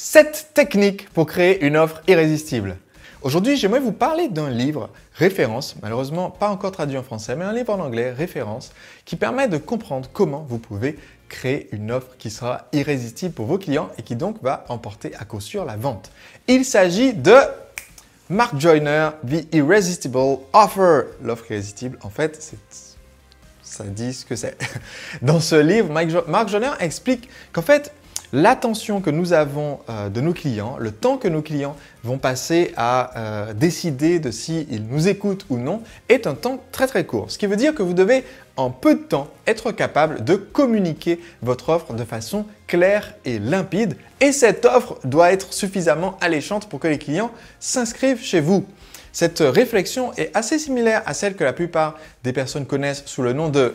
7 techniques pour créer une offre irrésistible. Aujourd'hui, j'aimerais vous parler d'un livre référence, malheureusement pas encore traduit en français, mais un livre en anglais, référence, qui permet de comprendre comment vous pouvez créer une offre qui sera irrésistible pour vos clients et qui donc va emporter à coup sûr la vente. Il s'agit de Mark Joyner, The Irresistible Offer. L'offre irrésistible, en fait, ça dit ce que c'est. Dans ce livre, Mark Joyner explique qu'en fait, l'attention que nous avons de nos clients, le temps que nos clients vont passer à décider de s'ils nous écoutent ou non, est un temps très court. Ce qui veut dire que vous devez en peu de temps être capable de communiquer votre offre de façon claire et limpide. Et cette offre doit être suffisamment alléchante pour que les clients s'inscrivent chez vous. Cette réflexion est assez similaire à celle que la plupart des personnes connaissent sous le nom de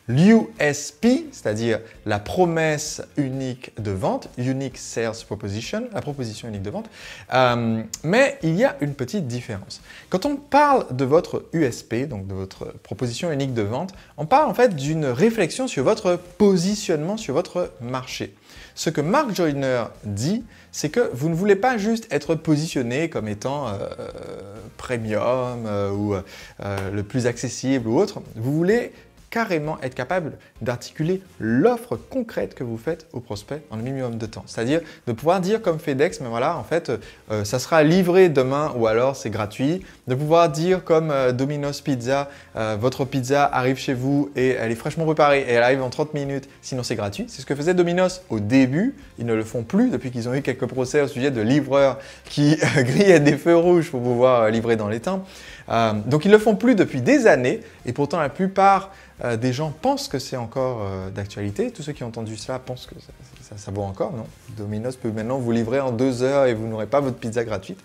l'USP, c'est-à-dire la promesse unique de vente, Unique Sales Proposition, la proposition unique de vente. Mais il y a une petite différence. Quand on parle de votre USP, donc de votre proposition unique de vente, on parle en fait d'une réflexion sur votre positionnement sur votre marché. Ce que Mark Joyner dit, c'est que vous ne voulez pas juste être positionné comme étant premium ou le plus accessible ou autre. Vous voulez carrément être capable d'articuler l'offre concrète que vous faites aux prospects en un minimum de temps. C'est-à-dire de pouvoir dire comme FedEx, mais voilà, en fait, ça sera livré demain ou alors c'est gratuit. De pouvoir dire comme Domino's Pizza, votre pizza arrive chez vous et elle est fraîchement préparée et elle arrive en 30 minutes, sinon c'est gratuit. C'est ce que faisait Domino's au début. Ils ne le font plus depuis qu'ils ont eu quelques procès au sujet de livreurs qui grillaient des feux rouges pour pouvoir livrer dans les temps. Donc ils ne le font plus depuis des années et pourtant la plupart des gens pensent que c'est encore d'actualité. Tous ceux qui ont entendu cela pensent que ça vaut encore. Non, Domino's peut maintenant vous livrer en 2 heures et vous n'aurez pas votre pizza gratuite.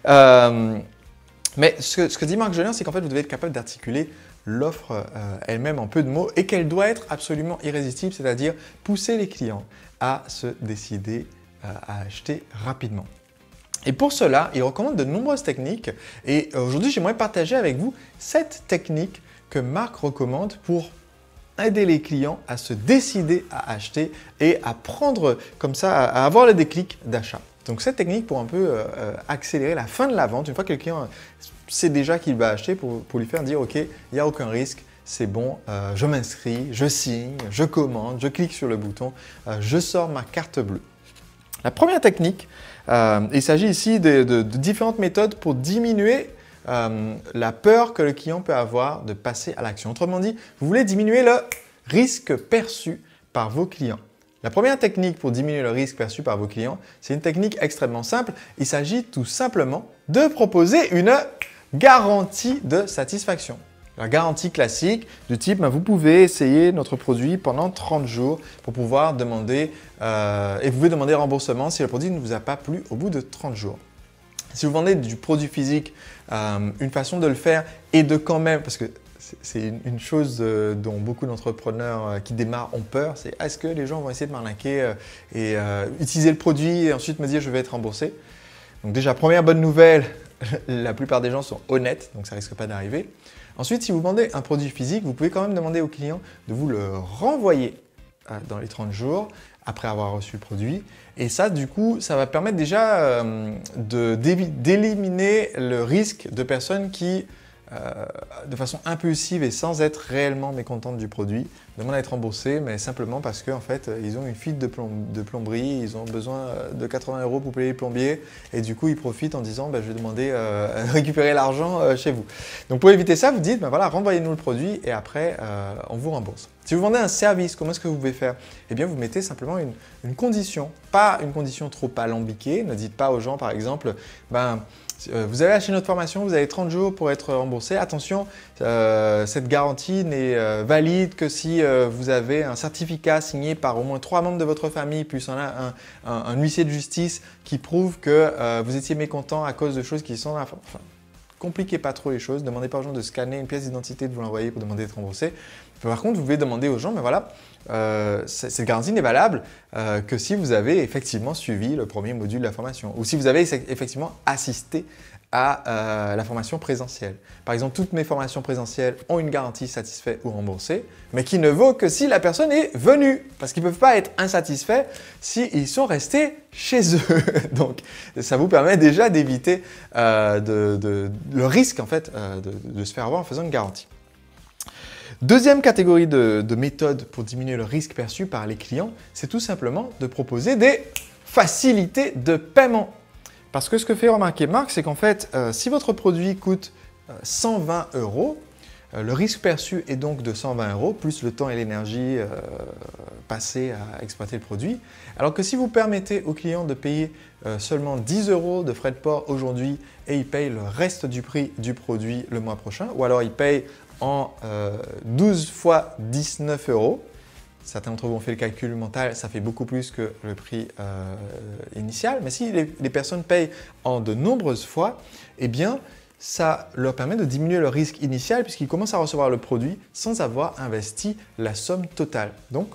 Mais ce que dit Mark Joyner, c'est qu'en fait vous devez être capable d'articuler l'offre elle-même en peu de mots et qu'elle doit être absolument irrésistible, c'est-à-dire pousser les clients à se décider à acheter rapidement. Et pour cela, il recommande de nombreuses techniques et aujourd'hui, j'aimerais partager avec vous 7 techniques que Mark recommande pour aider les clients à se décider à acheter et à prendre comme ça, à avoir le déclic d'achat. Donc cette technique pour un peu accélérer la fin de la vente, une fois que le client sait déjà qu'il va acheter, pour lui faire dire « Ok, il n'y a aucun risque, c'est bon, je m'inscris, je signe, je commande, je clique sur le bouton, je sors ma carte bleue ». La première technique, il s'agit ici de différentes méthodes pour diminuer la peur que le client peut avoir de passer à l'action. Autrement dit, vous voulez diminuer le risque perçu par vos clients. La première technique pour diminuer le risque perçu par vos clients, c'est une technique extrêmement simple. Il s'agit tout simplement de proposer une garantie de satisfaction. La garantie classique du type, vous pouvez essayer notre produit pendant 30 jours pour pouvoir demander, et vous pouvez demander remboursement si le produit ne vous a pas plu au bout de 30 jours. Si vous vendez du produit physique, une façon de le faire est de quand même, parce que c'est une chose dont beaucoup d'entrepreneurs qui démarrent ont peur, c'est est-ce que les gens vont essayer de m'arnaquer et utiliser le produit et ensuite me dire je vais être remboursé. Donc déjà, première bonne nouvelle, la plupart des gens sont honnêtes, donc ça ne risque pas d'arriver. Ensuite, si vous vendez un produit physique, vous pouvez quand même demander au client de vous le renvoyer dans les 30 jours après avoir reçu le produit. Et ça, du coup, ça va permettre déjà d'éliminer le risque de personnes qui, de façon impulsive et sans être réellement mécontentes du produit, demandent à être remboursées, mais simplement parce qu'en fait, ils ont une fuite de plomberie, ils ont besoin de 80 € pour payer les plombiers et du coup, ils profitent en disant je vais demander à récupérer l'argent chez vous. Donc, pour éviter ça, vous dites voilà, renvoyez-nous le produit et après, on vous rembourse. Si vous vendez un service, comment est-ce que vous pouvez faire? Eh bien, vous mettez simplement une condition, pas une condition trop alambiquée. Ne dites pas aux gens, par exemple, vous avez acheté notre formation, vous avez 30 jours pour être remboursé. Attention, cette garantie n'est valide que si vous avez un certificat signé par au moins 3 membres de votre famille, plus un huissier de justice qui prouve que vous étiez mécontent à cause de choses qui sont… Enfin, compliquez pas trop les choses, ne demandez pas aux gens de scanner une pièce d'identité, de vous l'envoyer pour demander d'être remboursé. Par contre, vous pouvez demander aux gens, mais voilà, cette garantie n'est valable que si vous avez effectivement suivi le premier module de la formation ou si vous avez effectivement assisté à la formation présentielle. Par exemple, toutes mes formations présentielles ont une garantie satisfait ou remboursé, mais qui ne vaut que si la personne est venue, parce qu'ils ne peuvent pas être insatisfaits s'ils sont restés chez eux. Donc, ça vous permet déjà d'éviter le risque en fait, de se faire avoir en faisant une garantie. Deuxième catégorie de méthodes pour diminuer le risque perçu par les clients, c'est tout simplement de proposer des facilités de paiement. Parce que ce que fait remarquer Marc, c'est qu'en fait, si votre produit coûte 120 €, le risque perçu est donc de 120 € plus le temps et l'énergie passés à exploiter le produit. Alors que si vous permettez au client de payer seulement 10 € de frais de port aujourd'hui et il paye le reste du prix du produit le mois prochain, ou alors il paye en 12 fois 19 €. Certains d'entre vous ont fait le calcul mental, ça fait beaucoup plus que le prix initial. Mais si les personnes payent en de nombreuses fois, eh bien, ça leur permet de diminuer le risque initial puisqu'ils commencent à recevoir le produit sans avoir investi la somme totale. Donc,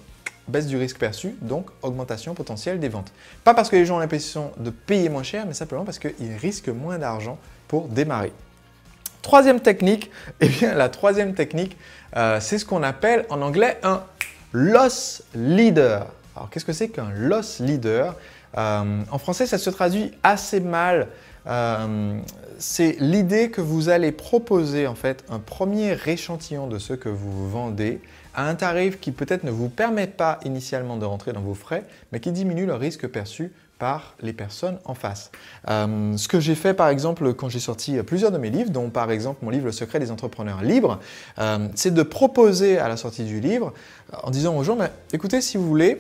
baisse du risque perçu, donc augmentation potentielle des ventes. Pas parce que les gens ont l'impression de payer moins cher, mais simplement parce qu'ils risquent moins d'argent pour démarrer. Troisième technique, eh bien la troisième technique, c'est ce qu'on appelle en anglais un loss leader. Alors qu'est-ce que c'est qu'un loss leader? En français, ça se traduit assez mal. C'est l'idée que vous allez proposer en fait un premier échantillon de ce que vous vendez à un tarif qui peut-être ne vous permet pas initialement de rentrer dans vos frais, mais qui diminue le risque perçu par les personnes en face. Ce que j'ai fait par exemple quand j'ai sorti plusieurs de mes livres, dont par exemple mon livre Le secret des entrepreneurs libres, c'est de proposer à la sortie du livre en disant aux gens, écoutez, si vous voulez,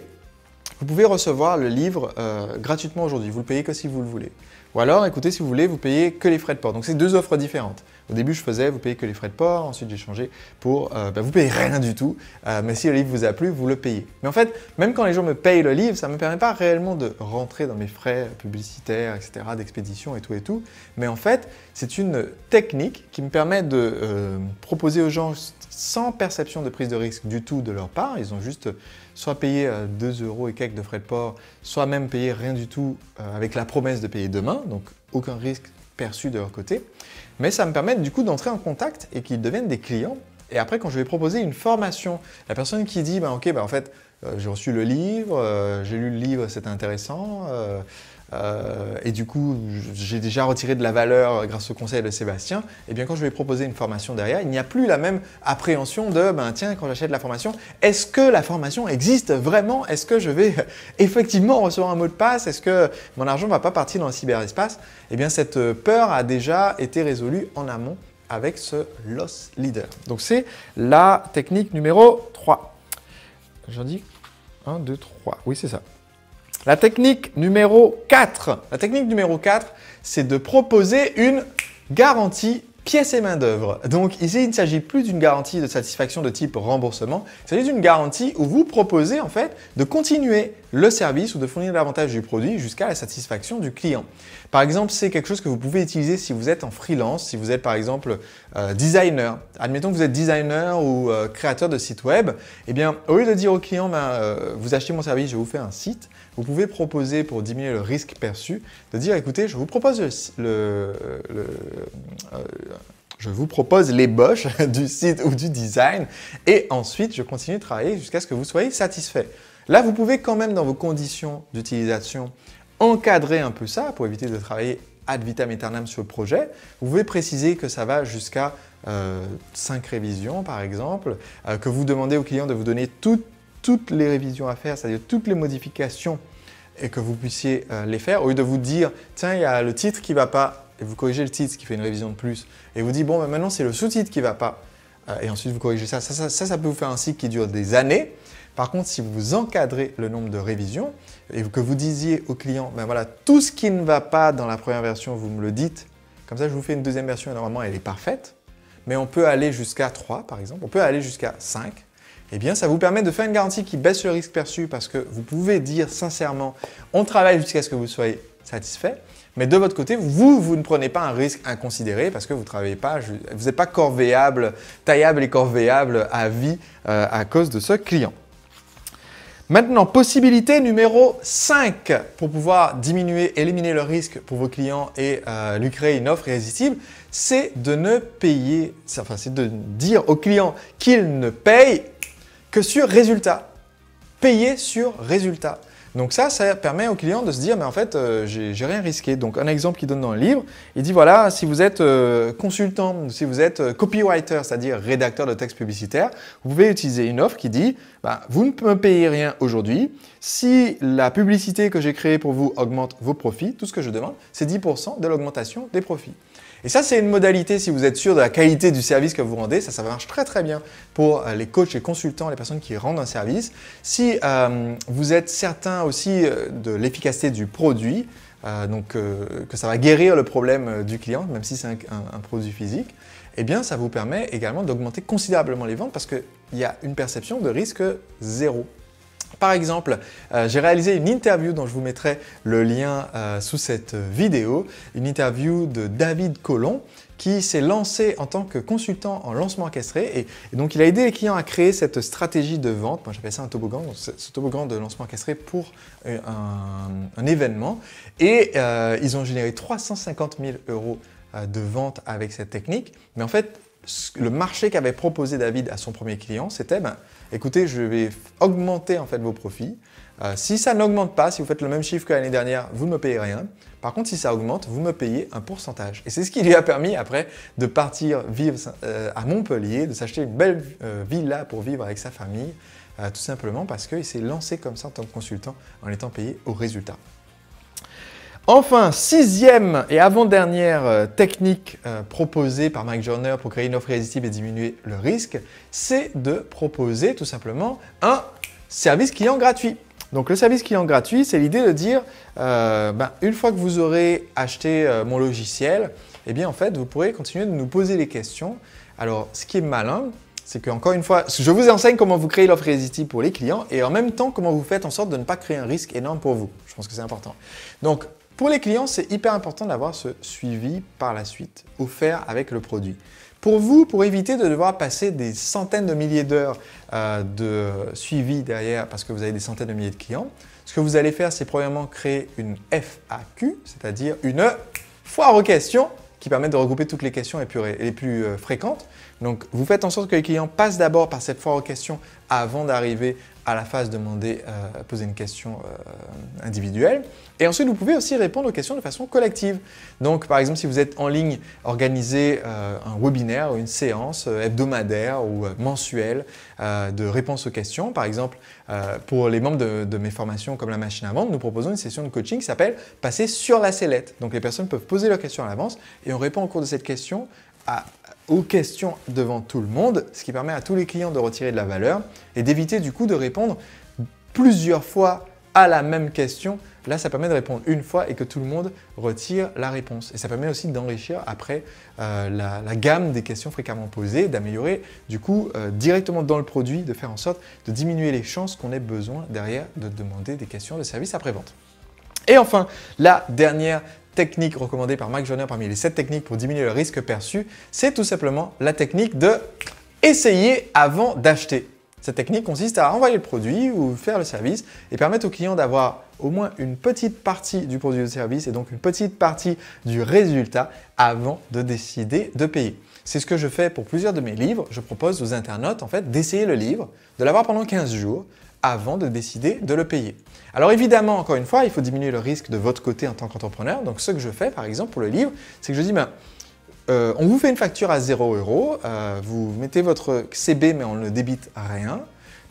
vous pouvez recevoir le livre gratuitement aujourd'hui, vous le payez que si vous le voulez. Ou alors, écoutez, si vous voulez, vous payez que les frais de port. Donc, c'est deux offres différentes. Au début, je faisais, vous payez que les frais de port. Ensuite, j'ai changé pour, vous payez rien du tout. Mais si le livre vous a plu, vous le payez. Mais en fait, même quand les gens me payent le livre, ça ne me permet pas réellement de rentrer dans mes frais publicitaires, etc., d'expédition et tout. Mais en fait, c'est une technique qui me permet de proposer aux gens sans perception de prise de risque du tout de leur part. Ils ont juste soit payé 2 € et quelques de frais de port, soit même payé rien du tout avec la promesse de payer demain, donc aucun risque perçu de leur côté. Mais ça me permet du coup d'entrer en contact et qu'ils deviennent des clients. Et après, quand je vais proposer une formation, la personne qui dit « Ok, en fait, j'ai reçu le livre, j'ai lu le livre, c'était intéressant. Et du coup, j'ai déjà retiré de la valeur grâce au conseil de Sébastien. » Et bien, quand je vais proposer une formation derrière, il n'y a plus la même appréhension de tiens, quand j'achète la formation, est-ce que la formation existe vraiment? Est-ce que je vais effectivement recevoir un mot de passe? Est-ce que mon argent ne va pas partir dans le cyberespace? Eh bien, cette peur a déjà été résolue en amont avec ce loss leader. Donc, c'est la technique numéro 3. J'en dis 1, 2, 3. Oui, c'est ça. La technique numéro 4. La technique numéro 4, c'est de proposer une garantie pièces et main-d'œuvre. Donc ici, il ne s'agit plus d'une garantie de satisfaction de type remboursement, il s'agit d'une garantie où vous proposez en fait de continuer le service ou de fournir davantage du produit jusqu'à la satisfaction du client. Par exemple, c'est quelque chose que vous pouvez utiliser si vous êtes en freelance, si vous êtes par exemple designer. Admettons que vous êtes designer ou créateur de site web. Eh bien, au lieu de dire au client, vous achetez mon service, je vous fais un site, vous pouvez proposer pour diminuer le risque perçu, de dire écoutez, je vous propose je vous propose l'ébauche du site ou du design et ensuite je continue de travailler jusqu'à ce que vous soyez satisfait. Là, vous pouvez quand même dans vos conditions d'utilisation encadrer un peu ça pour éviter de travailler ad vitam aeternam sur le projet. Vous pouvez préciser que ça va jusqu'à 5 révisions par exemple, que vous demandez au client de vous donner toutes les révisions à faire, c'est-à-dire toutes les modifications et que vous puissiez les faire au lieu de vous dire tiens, il y a le titre qui ne va pas et vous corrigez le titre, ce qui fait une révision de plus et vous dites bon, maintenant c'est le sous-titre qui ne va pas et ensuite vous corrigez ça. Ça peut vous faire un cycle qui dure des années. Par contre, si vous encadrez le nombre de révisions et que vous disiez au client voilà, tout ce qui ne va pas dans la première version, vous me le dites, comme ça je vous fais une deuxième version et normalement elle est parfaite, mais on peut aller jusqu'à 3 par exemple, on peut aller jusqu'à 5. Eh bien, ça vous permet de faire une garantie qui baisse le risque perçu parce que vous pouvez dire sincèrement « on travaille jusqu'à ce que vous soyez satisfait ». Mais de votre côté, vous ne prenez pas un risque inconsidéré parce que vous travaillez pas, vous n'êtes pas corvéable, taillable et corvéable à vie à cause de ce client. Maintenant, possibilité numéro 5 pour pouvoir éliminer le risque pour vos clients et lui créer une offre irrésistible, c'est de ne payer, enfin c'est de dire au client qu'il ne paye que sur résultat. Payer sur résultat. Donc ça permet au client de se dire, mais en fait, j'ai rien risqué. Donc un exemple qu'il donne dans le livre, il dit voilà, si vous êtes consultant, si vous êtes copywriter, c'est-à-dire rédacteur de texte publicitaire, vous pouvez utiliser une offre qui dit, vous ne me payez rien aujourd'hui. Si la publicité que j'ai créée pour vous augmente vos profits, tout ce que je demande, c'est 10% de l'augmentation des profits. Et ça, c'est une modalité, si vous êtes sûr de la qualité du service que vous rendez, ça marche très très bien pour les coachs, les consultants, les personnes qui rendent un service. Si vous êtes certain aussi de l'efficacité du produit, que ça va guérir le problème du client, même si c'est un produit physique, eh bien ça vous permet également d'augmenter considérablement les ventes parce qu'il y a une perception de risque zéro. Par exemple, j'ai réalisé une interview dont je vous mettrai le lien sous cette vidéo, une interview de David Colomb qui s'est lancé en tant que consultant en lancement orchestré et donc il a aidé les clients à créer cette stratégie de vente, moi j'appelle ça un toboggan, donc ce toboggan de lancement orchestré pour un événement et ils ont généré 350 000 € de vente avec cette technique, mais en fait le marché qu'avait proposé David à son premier client, c'était écoutez, je vais augmenter en fait vos profits. Si ça n'augmente pas, si vous faites le même chiffre que l'année dernière, vous ne me payez rien. Par contre, si ça augmente, vous me payez un pourcentage. Et c'est ce qui lui a permis après de partir vivre à Montpellier, de s'acheter une belle villa pour vivre avec sa famille, tout simplement parce qu'il s'est lancé comme ça en tant que consultant en étant payé au résultat. Enfin, 6e et avant-dernière technique proposée par Mike Joyner pour créer une offre irrésistible et diminuer le risque, c'est de proposer tout simplement un service client gratuit. Donc le service client gratuit, c'est l'idée de dire une fois que vous aurez acheté mon logiciel, eh bien en fait vous pourrez continuer de nous poser des questions. Alors ce qui est malin, c'est qu'encore une fois, je vous enseigne comment vous créez l'offre irrésistible pour les clients et en même temps comment vous faites en sorte de ne pas créer un risque énorme pour vous. Je pense que c'est important. Donc pour les clients, c'est hyper important d'avoir ce suivi par la suite, offert avec le produit. Pour vous, pour éviter de devoir passer des centaines de milliers d'heures de suivi derrière parce que vous avez des centaines de milliers de clients, ce que vous allez faire, c'est premièrement créer une FAQ, c'est-à-dire une foire aux questions qui permet de regrouper toutes les questions les plus fréquentes. Donc, vous faites en sorte que les clients passent d'abord par cette foire aux questions avant d'arriver à la phase poser une question individuelle. Et ensuite, vous pouvez aussi répondre aux questions de façon collective. Donc, par exemple, si vous êtes en ligne, organisez un webinaire ou une séance hebdomadaire ou mensuelle de réponse aux questions. Par exemple, pour les membres de mes formations comme la machine à vendre, nous proposons une session de coaching qui s'appelle « Passer sur la sellette ». Donc, les personnes peuvent poser leurs questions à l'avance et on répond au cours de cette question aux questions devant tout le monde, ce qui permet à tous les clients de retirer de la valeur et d'éviter du coup de répondre plusieurs fois à la même question. Là, ça permet de répondre une fois et que tout le monde retire la réponse. Et ça permet aussi d'enrichir après la gamme des questions fréquemment posées, d'améliorer du coup directement dans le produit, de faire en sorte de diminuer les chances qu'on ait besoin derrière de demander des questions de service après-vente. Et enfin, la dernière technique recommandée par Mike Joyner parmi les 7 techniques pour diminuer le risque perçu, c'est tout simplement la technique de essayer avant d'acheter. Cette technique consiste à envoyer le produit ou faire le service et permettre au client d'avoir au moins une petite partie du produit ou du service et donc une petite partie du résultat avant de décider de payer. C'est ce que je fais pour plusieurs de mes livres. Je propose aux internautes en fait d'essayer le livre, de l'avoir pendant 15 jours avant de décider de le payer. Alors évidemment, encore une fois, il faut diminuer le risque de votre côté en tant qu'entrepreneur. Donc ce que je fais par exemple pour le livre, c'est que je dis on vous fait une facture à 0 €, vous mettez votre CB mais on ne débite rien.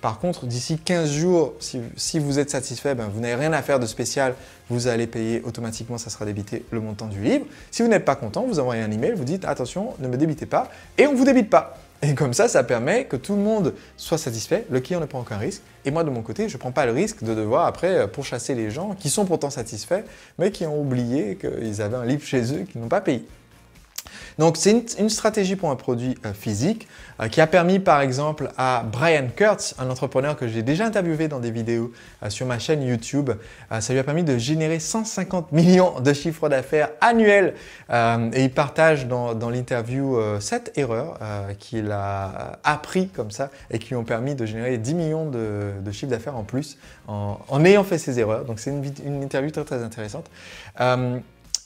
Par contre, d'ici 15 jours, si vous êtes satisfait, vous n'avez rien à faire de spécial, vous allez payer automatiquement, ça sera débité le montant du livre. Si vous n'êtes pas content, vous envoyez un email, vous dites attention, ne me débitez pas et on ne vous débite pas. Et comme ça permet que tout le monde soit satisfait, le client ne prend aucun risque et moi de mon côté, je ne prends pas le risque de devoir après pourchasser les gens qui sont pourtant satisfaits mais qui ont oublié qu'ils avaient un livre chez eux et qu'ils n'ont pas payé. Donc, c'est une stratégie pour un produit physique qui a permis par exemple à Brian Kurtz, un entrepreneur que j'ai déjà interviewé dans des vidéos sur ma chaîne YouTube, ça lui a permis de générer 150 millions de chiffres d'affaires annuels et il partage dans l'interview 7 erreurs qu'il a appris comme ça et qui lui ont permis de générer 10 millions de chiffres d'affaires en plus en ayant fait ces erreurs. Donc, c'est une interview très très intéressante.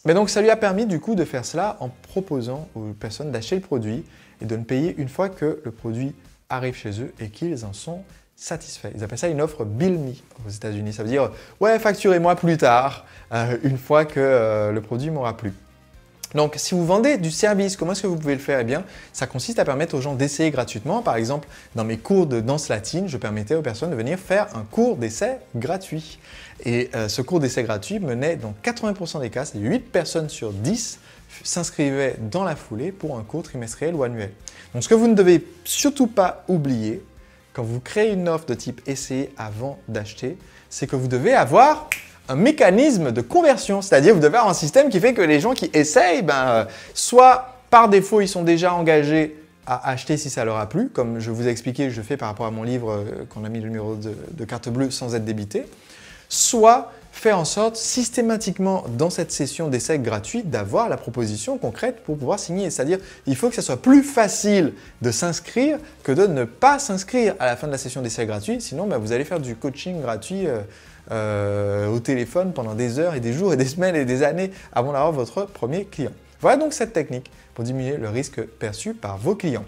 Mais donc, ça lui a permis du coup de faire cela en proposant aux personnes d'acheter le produit et de ne payer une fois que le produit arrive chez eux et qu'ils en sont satisfaits. Ils appellent ça une offre Bill Me aux États-Unis. Ça veut dire « ouais, facturez-moi plus tard, une fois que le produit m'aura plu ». Donc, si vous vendez du service, comment est-ce que vous pouvez le faire? Eh bien, ça consiste à permettre aux gens d'essayer gratuitement. Par exemple, dans mes cours de danse latine, je permettais aux personnes de venir faire un cours d'essai gratuit. Et ce cours d'essai gratuit menait dans 80% des cas, c'est 8 personnes sur 10 s'inscrivaient dans la foulée pour un cours trimestriel ou annuel. Donc, ce que vous ne devez surtout pas oublier quand vous créez une offre de type essayer avant d'acheter, c'est que vous devez avoir un mécanisme de conversion, c'est-à-dire vous devez avoir un système qui fait que les gens qui essayent, soit par défaut ils sont déjà engagés à acheter si ça leur a plu, comme je vous ai expliqué, je fais par rapport à mon livre qu'on a mis le numéro de carte bleue sans être débité, soit faire en sorte systématiquement dans cette session d'essai gratuit d'avoir la proposition concrète pour pouvoir signer. C'est-à-dire il faut que ce soit plus facile de s'inscrire que de ne pas s'inscrire à la fin de la session d'essai gratuit, sinon vous allez faire du coaching gratuit au téléphone pendant des heures et des jours et des semaines et des années avant d'avoir votre premier client. Voilà donc cette technique pour diminuer le risque perçu par vos clients.